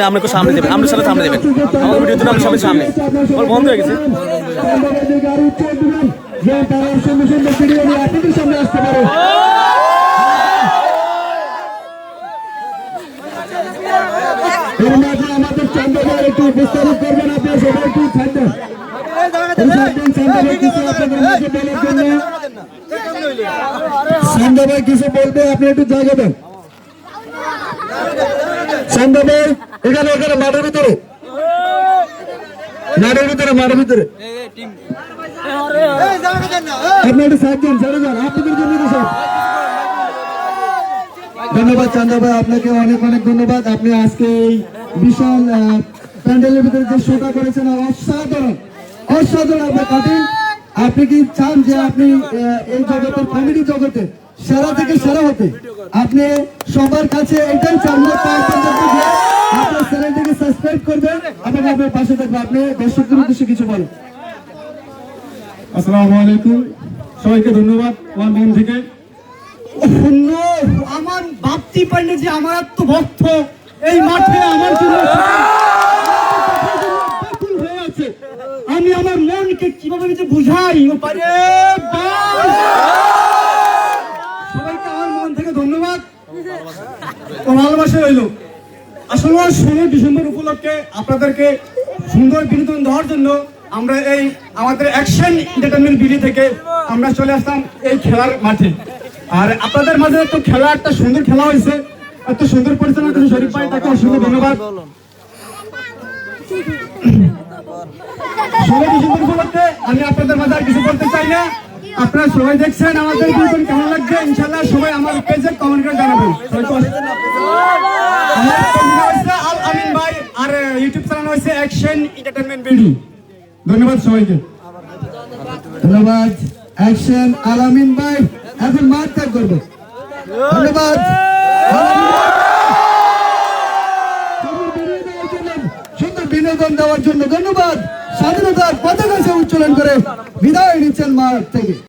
আপনাকে সামনে দেবেন, আপনার সাথে সামনে দেবেন। আমার ভিডিওর জন্য আপনার সামনে আমার বন্ধ হয়ে গেছে। আমাদের চন্দ্রবার একটু বিস্তারিত করবেন, আপনার সবাই একটু থাকবেন। সন্ধ্যা ভাই কিছু বলবে, আপনি একটু জায়গা দেন। সন্ধ্যা ভাই এখানে এখানে মাঠের ভিতরে আপনি একটু সাইড দেন, ছেড়ে যান, আপনাদের জন্য সব ধন্যবাদ। চান্দা ভাই আপনাকে অনেক অনেক ধন্যবাদ। আপনি আজকে এই বিশাল প্যান্ডেলের ভিতরে যে শোটা করেছেন অসাধারণ অসাধারণ। আপনার কাটিং, আপনি কি চান যে আপনি এই জগতের কমেডি জগতে সেরা থেকে সেরা হতে? আপনি সবার কাছে এটাই চান যে আপনার চ্যানেলটিকে সাবস্ক্রাইব করবেন এবং আপনার পাশে থাকবে। আপনি দর্শকদের উদ্দেশ্যে কিছু বলেন। আসসালামু আলাইকুম, সবাইকে ধন্যবাদ আমার মন থেকে। আমার ভাবতে পারলে যে আমার এত ভক্ত এই মাঠে আমার জন্য হয়ে আছে, আমি আমার মনকে কিভাবে যে বুঝাই। সবাইকে আমার মন থেকে ধন্যবাদ ও ভালোবাসা রইল। আসলে 16 ডিসেম্বর উপলক্ষে আপনাদেরকে সুন্দর বিনোদন দেওয়ার জন্য আমরা এই আমাদের অ্যাকশন এন্টারটেইনমেন্ট বিডি থেকে আমরা চলে আসলাম এই খেলার মাঠে। আর আপনাদের মাঝে একটা খেলা, একটা সুন্দর খেলা হয়েছে, এত সুন্দর পরিচালনা করেছেন শরীফ ভাই, তাকে অসংখ্য ধন্যবাদ। 16 ডিসেম্বর উপলক্ষে আমি আপনাদের মাঝে আর কিছু বলতে চাই না। আপনারা সবাই দেখছেন আমাদের বিনোদন কেমন লাগছে, ইনশাআল্লাহ সবাই আমার পেজে কমেন্ট করে জানাবেন। আমার আল আমিন ভাই আর ইউটিউব চ্যানেল হয়েছে অ্যাকশন এন্টারটেইনমেন্ট বিডি। ধন্যবাদ সবাইকে। ধন্যবাদ অ্যাকশন আল আমিন ভাই। এখন মাঠ ত্যাগ করবো। ধন্যবাদ সুন্দর বিনোদন দেওয়ার জন্য। ধন্যবাদ। স্বাধীনতার পতাকা উত্তোলন করে বিদায় নিচ্ছেন মাঠ থেকে।